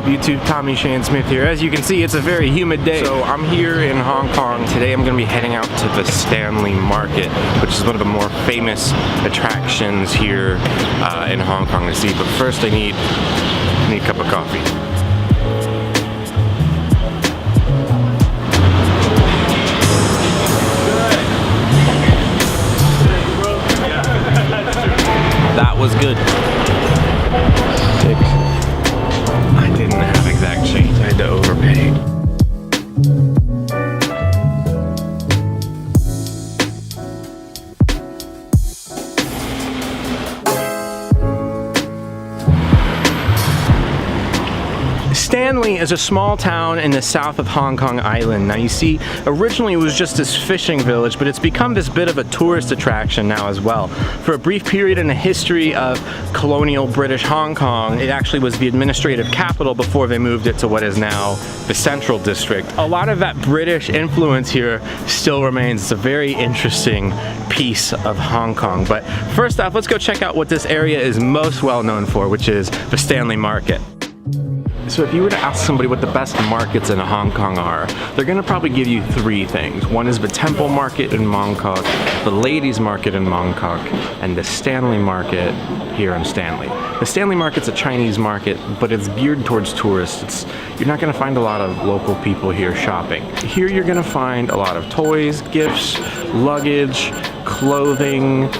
YouTube? Tommy Shanesmith here. As you can see, it's a very humid day. So I'm here in Hong Kong. Today I'm going to be heading out to the Stanley Market, which is one of the more famous attractions here in Hong Kong to see. But first I need a cup of coffee. That was good. 6. I didn't have exact change. I had to overpay. Stanley is a small town in the south of Hong Kong Island. Now you see, originally it was just this fishing village, but it's become this bit of a tourist attraction now as well. For a brief period in the history of colonial British Hong Kong, it actually was the administrative capital before they moved it to what is now the Central District. A lot of that British influence here still remains. It's a very interesting piece of Hong Kong. But first off, let's go check out what this area is most well known for, which is the Stanley Market. So if you were to ask somebody what the best markets in Hong Kong are, they're gonna probably give you 3 things. One is the Temple Market in Mongkok, the Ladies Market in Mongkok, and the Stanley Market here in Stanley. The Stanley Market's a Chinese market, but it's geared towards tourists. You're not gonna find a lot of local people here shopping. Here you're gonna find a lot of toys, gifts, luggage, clothing,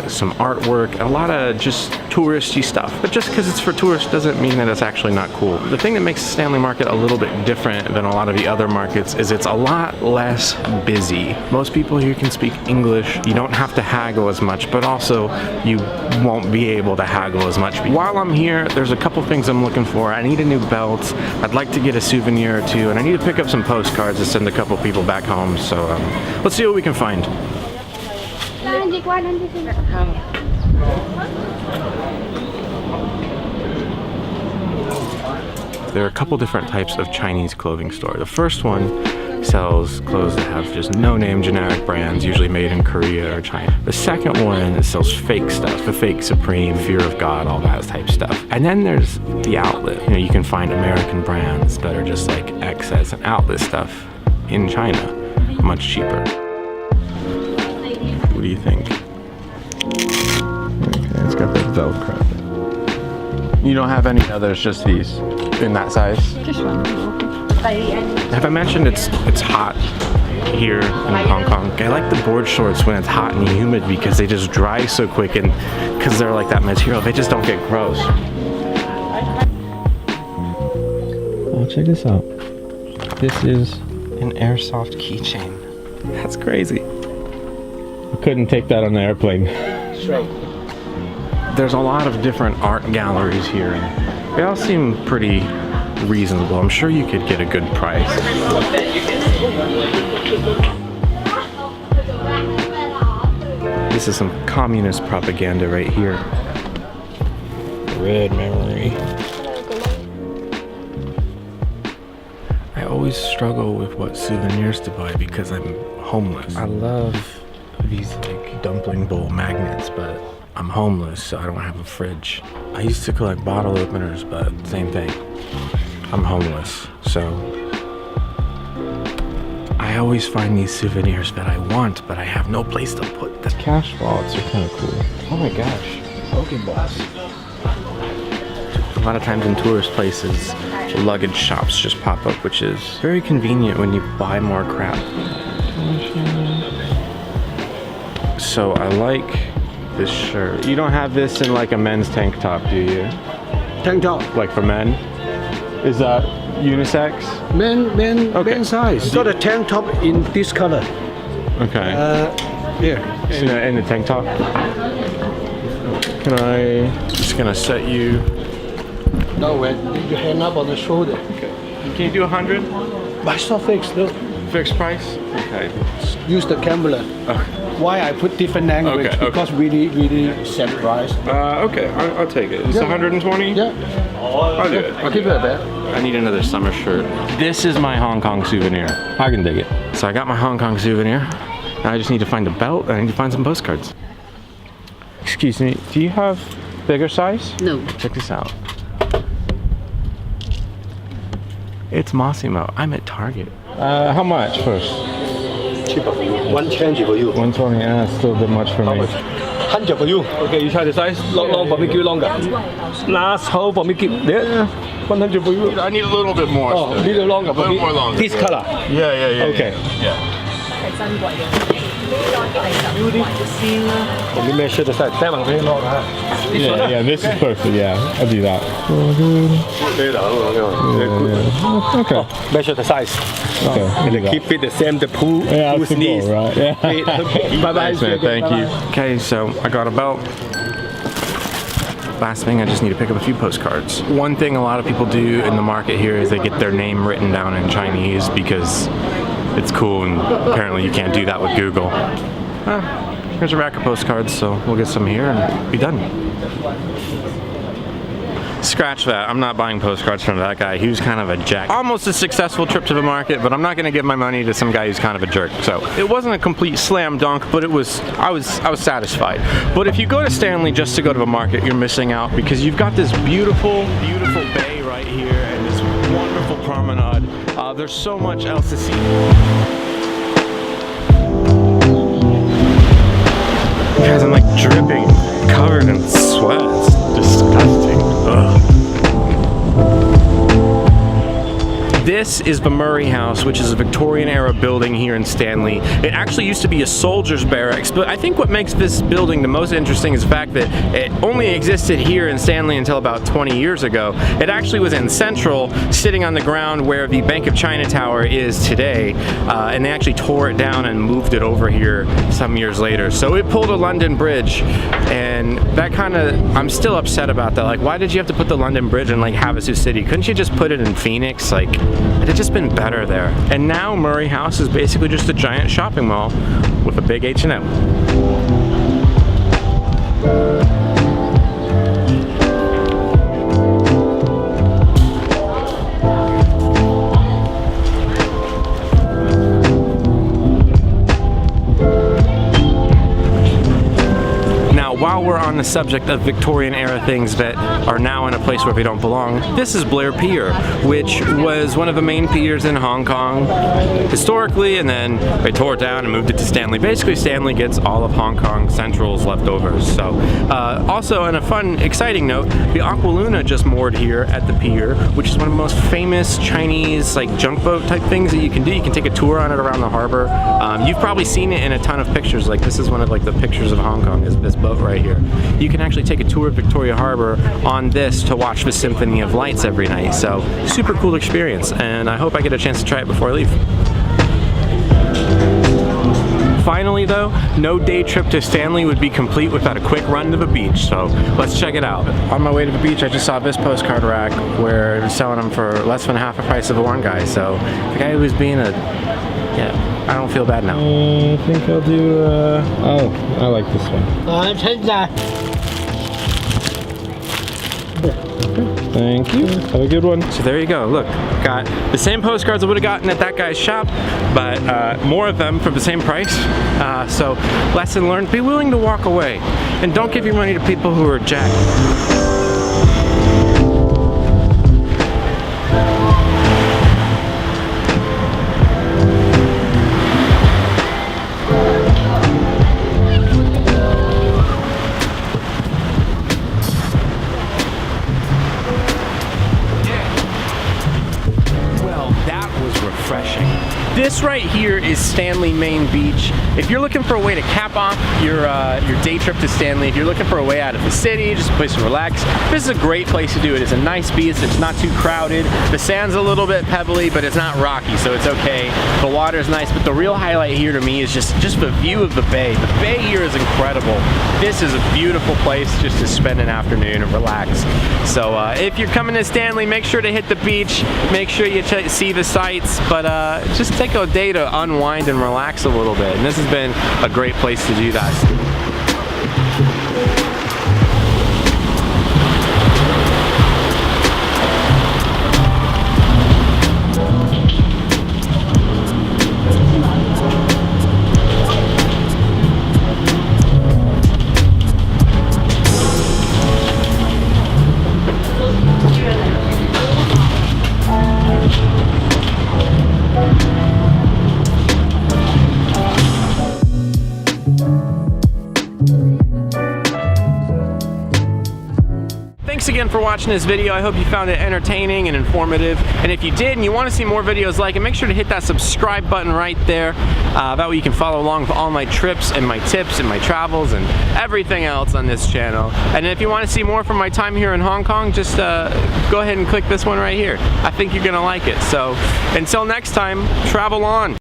some artwork, a lot of just touristy stuff. But just because it's for tourists doesn't mean that it's actually not cool. The thing that makes the Stanley Market a little bit different than a lot of the other markets is it's a lot less busy. Most people here can speak English. You don't have to haggle as much, but also you won't be able to haggle as much. While I'm here, there's a couple things I'm looking for. I need a new belt. I'd like to get a souvenir or two, and I need to pick up some postcards to send a couple people back home. So let's see what we can find. There are a couple different types of Chinese clothing store. The first one sells clothes that have just no-name generic brands, usually made in Korea or China. The second one sells fake stuff, the fake Supreme, Fear of God, all that type stuff. And then there's the outlet. You know, you can find American brands that are just like excess and outlet stuff in China, much cheaper. What do you think? Okay, it's got the Velcro. You don't have any others, just these in that size? Just one. Have I mentioned it's hot here in Hong Kong? I like the board shorts when it's hot and humid because they just dry so quick, and because they're like that material, they just don't get gross. Oh, check this out. This is an airsoft keychain. That's crazy. I couldn't take that on the airplane. There's a lot of different art galleries here, and they all seem pretty reasonable. I'm sure you could get a good price. This is some communist propaganda right here. Red memory. I always struggle with what souvenirs to buy because I'm homeless. I love these like dumpling bowl magnets, but I'm homeless, so I don't have a fridge. I used to collect bottle openers, but same thing. I'm homeless, so I always find these souvenirs that I want, but I have no place to put them. Cash wallets are kind of cool. Oh my gosh, Pokeballs. A lot of times in tourist places, luggage shops just pop up, which is very convenient when you buy more crap. So I like this shirt. You don't have this in like a men's tank top, do you? Tank top. Like for men? Is that unisex? Men size. Got a tank top in this color. Okay. Here. In the tank top? Can I, just gonna set you. No, when you hand up on the shoulder. Okay. Can you do 100? But it's not fixed, no. Fixed price? Okay. Use the camera. Okay. Why I put different language? Okay, because really set price. Okay, I'll take it. It's 120? Yeah. I'll do it. I'll keep it at that. I need another summer shirt. This is my Hong Kong souvenir. I can dig it. So I got my Hong Kong souvenir. Now I just need to find a belt and I need to find some postcards. Excuse me, do you have bigger size? No. Check this out. It's Massimo. I'm at Target. How much first? Cheaper for you. 120 for you. 120. Still a bit much for me. 100 for you. Okay, you try the size. Long for me, give longer. Last whole for me, give there. 100 for you. I need a little bit more. Oh, a little longer. A little more longer. This color. Yeah. Okay. Yeah. Let me measure the size. Yeah, this is perfect. Yeah, I'll do that. Okay. Measure the size. Okay. Keep it the same. The pool. Yeah, pool sneeze. right? Yeah. Bye bye. Thanks, man. Thank you. Okay, so I got a belt. Last thing, I just need to pick up a few postcards. One thing a lot of people do in the market here is they get their name written down in Chinese because it's cool, and apparently you can't do that with Google. Here's a rack of postcards, so we'll get some here and be done. Scratch that. I'm not buying postcards from that guy. He was kind of a jack. Almost a successful trip to the market, but I'm not going to give my money to some guy who's kind of a jerk. So it wasn't a complete slam dunk, but it was. I was satisfied. But if you go to Stanley just to go to the market, you're missing out because you've got this beautiful bay right here and this wonderful promenade. There's so much else to see. Guys, I'm like dripping, covered in sweat. It's disgusting. Ugh. This is the Murray House, which is a Victorian-era building here in Stanley. It actually used to be a soldier's barracks, but I think what makes this building the most interesting is the fact that it only existed here in Stanley until about 20 years ago. It actually was in Central, sitting on the ground where the Bank of China Tower is today, and they actually tore it down and moved it over here some years later. So it pulled a London Bridge, and that kind of, I'm still upset about that. Like, why did you have to put the London Bridge in like Havasu City? Couldn't you just put it in Phoenix? Like, it had just been better there. And now Murray House is basically just a giant shopping mall with a big H&M. While we're on the subject of Victorian era things that are now in a place where they don't belong, this is Blair Pier, which was one of the main piers in Hong Kong historically, and then they tore it down and moved it to Stanley. Basically, Stanley gets all of Hong Kong Central's leftovers. So, also on a fun, exciting note, the Aqualuna just moored here at the pier, which is one of the most famous Chinese like junk boat type things that you can do. You can take a tour on it around the harbor. You've probably seen it in a ton of pictures. Like this is one of like the pictures of Hong Kong is this boat right here. You can actually take a tour of Victoria Harbor on this to watch the Symphony of Lights every night. So super cool experience, and I hope I get a chance to try it before I leave. Finally though, no day trip to Stanley would be complete without a quick run to the beach, so let's check it out. On my way to the beach, I just saw this postcard rack where they're selling them for less than half the price of the one guy, so the guy who was being a, yeah, I don't feel bad now. I think I'll do, oh, I like this one. Thank you. Have a good one. So there you go. Look, got the same postcards I would have gotten at that guy's shop, but more of them for the same price. So lesson learned, be willing to walk away. And don't give your money to people who are jacked. This right here is Stanley Main Beach. If you're looking for a way to cap off your day trip to Stanley, if you're looking for a way out of the city, just a place to relax, this is a great place to do it. It's a nice beach, it's not too crowded. The sand's a little bit pebbly, but it's not rocky, so it's okay. The water's nice, but the real highlight here to me is just the view of the bay. The bay here is incredible. This is a beautiful place just to spend an afternoon and relax. So if you're coming to Stanley, make sure to hit the beach, make sure you see the sights, but just take a day to unwind and relax a little bit. And this has been a great place to do that. thanks again for watching this video. I hope you found it entertaining and informative. And if you did and you want to see more videos like it, make sure to hit that subscribe button right there. That way you can follow along with all my trips and my tips and my travels and everything else on this channel. And if you want to see more from my time here in Hong Kong, just go ahead and click this one right here. I think you're going to like it. So until next time, travel on.